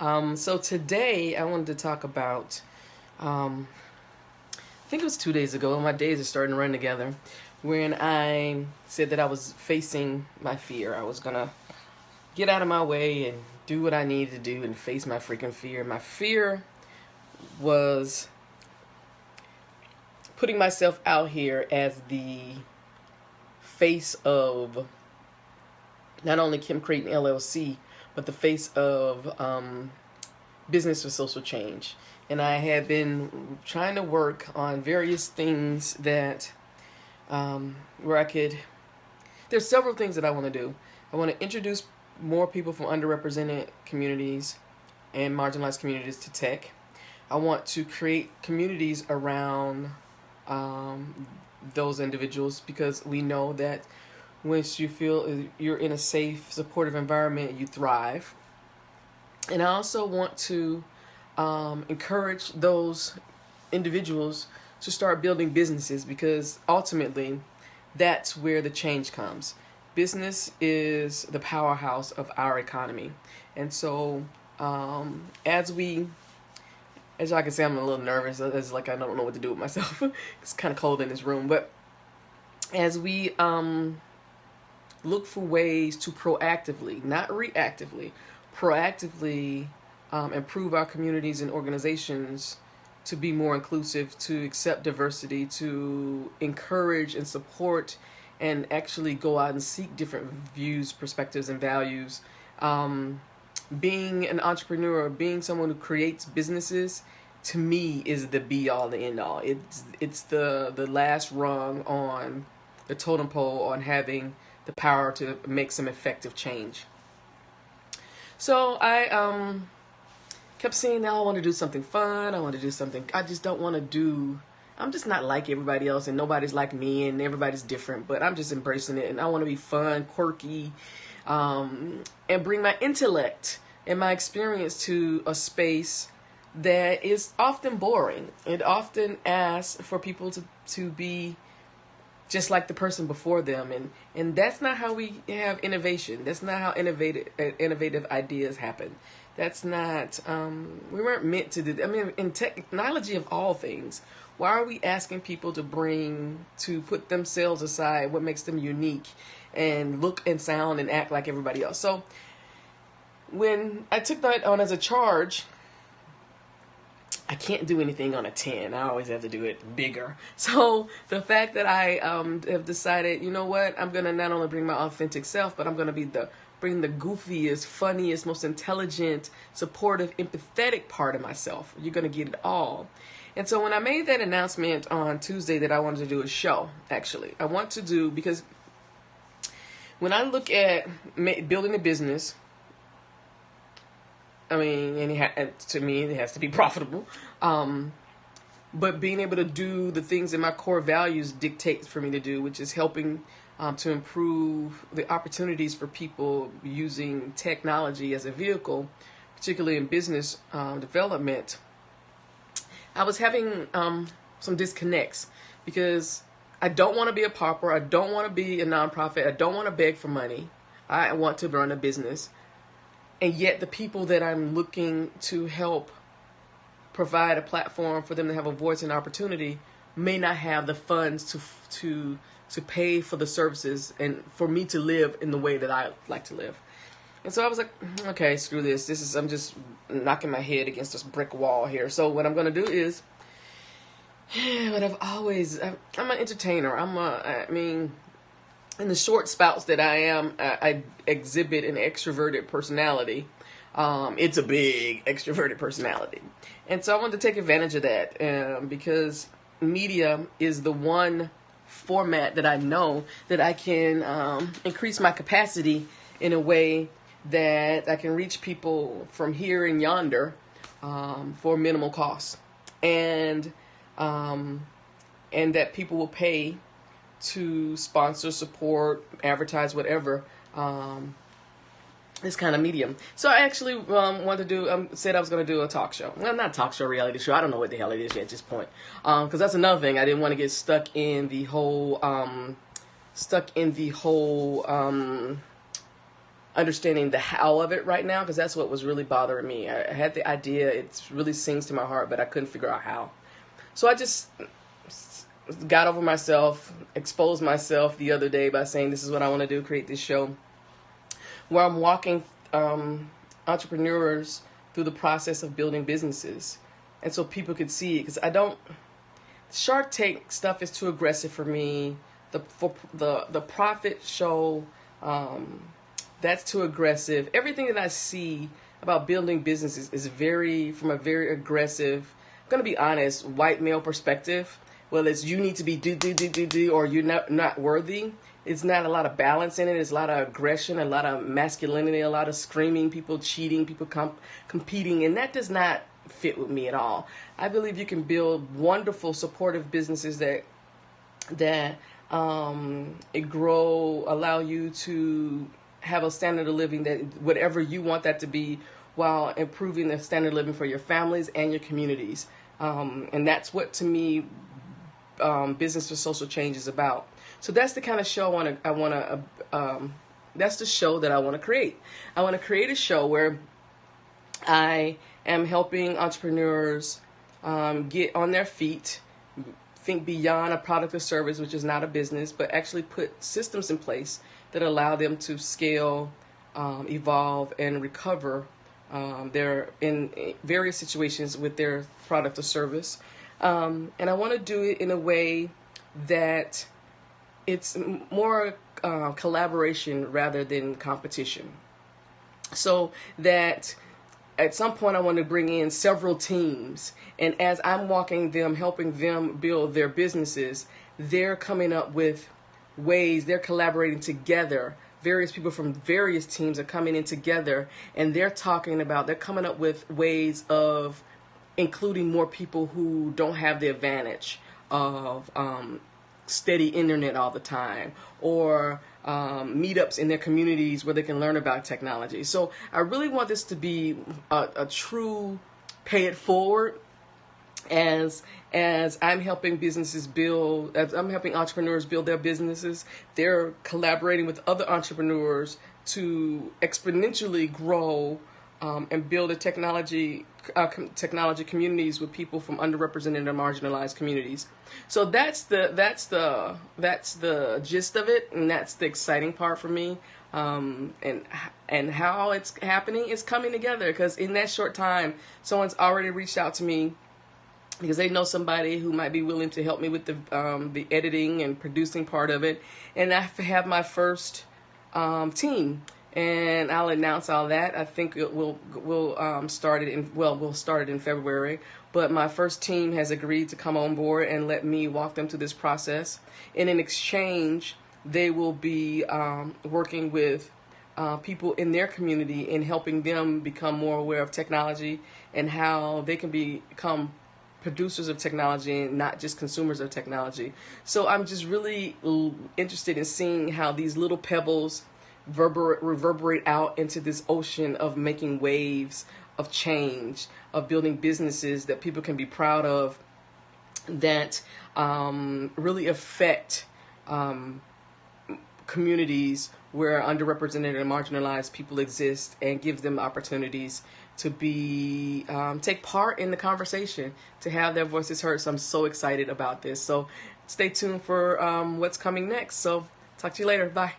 So today I wanted to talk about, I think it was 2 days ago, and my days are starting to run together, when I said that I was facing my fear. I was going to get out of my way and do what I needed to do and face my freaking fear. My fear was putting myself out here as the face of not only Kim Creighton LLC, but the face of Business for Social Change. And I had been trying to work on various things that where I could. There's several things that I want to do. I want to introduce more people from underrepresented communities and marginalized communities to tech. I want to create communities around those individuals, because we know that once you feel you're in a safe, supportive environment, you thrive. And I also want to encourage those individuals to start building businesses, because ultimately that's where the change comes. Business is the powerhouse of our economy. And so as y'all can see, I'm a little nervous. It's like I don't know what to do with myself. It's kind of cold in this room. But as we look for ways to proactively, not reactively, proactively improve our communities and organizations to be more inclusive, to accept diversity, to encourage and support and actually go out and seek different views, perspectives, and values. Being an entrepreneur, being someone who creates businesses, to me is the be all, the end all. It's the last rung on the totem pole on having the power to make some effective change. So I kept saying, now I want to do something fun. I want to do something. I just don't want to do. I'm just not like everybody else, and nobody's like me, and everybody's different. But I'm just embracing it, and I want to be fun, quirky, and bring my intellect and my experience to a space that is often boring. It often asks for people to be just like the person before them, and that's not how we have innovation. That's not how innovative ideas happen. That's not. We weren't meant to do. I mean, in technology of all things, why are we asking people to put themselves aside, what makes them unique, and look and sound and act like everybody else? So when I took that on as a charge, I can't do anything on a 10. I always have to do it bigger. So the fact that I have decided, you know what, I'm going to not only bring my authentic self, but I'm going to bring the goofiest, funniest, most intelligent, supportive, empathetic part of myself. You're going to get it all. And so when I made that announcement on Tuesday that I wanted to do a show, actually, I want to do, because when I look at building a business, I mean, and to me, it has to be profitable. But being able to do the things that my core values dictate for me to do, which is helping to improve the opportunities for people using technology as a vehicle, particularly in business development, I was having some disconnects, because I don't want to be a pauper. I don't want to be a nonprofit. I don't want to beg for money. I want to run a business. And yet the people that I'm looking to help provide a platform for them to have a voice and opportunity may not have the funds to pay for the services and for me to live in the way that I like to live. And so I was like, okay, screw this. I'm just knocking my head against this brick wall here. So what I'm going to do is, I'm an entertainer. In the short spouts that I am, I exhibit an extroverted personality. It's a big extroverted personality. And so I wanted to take advantage of that because media is the one format that I know that I can increase my capacity in a way that I can reach people from here and yonder for minimal cost. And that people will pay to sponsor, support, advertise, whatever, this kind of medium. So I actually wanted to do, said I was going to do a talk show. Well, not talk show, reality show. I don't know what the hell it is yet at this point. Because that's another thing. I didn't want to get stuck in the whole understanding the how of it right now, because that's what was really bothering me. I had the idea, it really sings to my heart, but I couldn't figure out how. So I just got over myself, exposed myself the other day by saying this is what I want to do, create this show where I'm walking entrepreneurs through the process of building businesses. And so people could see it, because I don't, Shark Tank stuff is too aggressive for me. The profit show, that's too aggressive. Everything that I see about building businesses is from a very aggressive, I'm going to be honest, white male perspective. Well, it's you need to be do, or you're not worthy. It's not a lot of balance in it. It's a lot of aggression, a lot of masculinity, a lot of screaming, people cheating, people competing, and that does not fit with me at all. I believe you can build wonderful, supportive businesses that allow you to have a standard of living that whatever you want that to be, while improving the standard of living for your families and your communities. And that's what, to me, business for social change is about. So that's the kind of show that's the show that I want to create. I want to create a show where I am helping entrepreneurs get on their feet, think beyond a product or service, which is not a business, but actually put systems in place that allow them to scale, evolve, and recover in various situations with their product or service. And I want to do it in a way that it's more collaboration rather than competition. So that at some point I want to bring in several teams, and as I'm walking them, helping them build their businesses, they're coming up with ways, they're collaborating together. Various people from various teams are coming in together, and they're coming up with ways of including more people who don't have the advantage of steady internet all the time, or meetups in their communities where they can learn about technology. So I really want this to be a true pay it forward. As I'm helping as I'm helping entrepreneurs build their businesses, they're collaborating with other entrepreneurs to exponentially grow and build a technology communities with people from underrepresented and marginalized communities. So that's the gist of it, and that's the exciting part for me. And how it's happening is coming together, because in that short time, someone's already reached out to me because they know somebody who might be willing to help me with the editing and producing part of it, and I have my first team. And I'll announce all that. I think we'll start it in February. But my first team has agreed to come on board and let me walk them through this process. And in exchange, they will be working with people in their community and helping them become more aware of technology and how they can become producers of technology and not just consumers of technology. So I'm just really interested in seeing how these little pebbles reverberate out into this ocean of making waves of change, of building businesses that people can be proud of, that really affect communities where underrepresented and marginalized people exist, and gives them opportunities to take part in the conversation, to have their voices heard. So I'm so excited about this. So stay tuned for what's coming next. So talk to you later. Bye.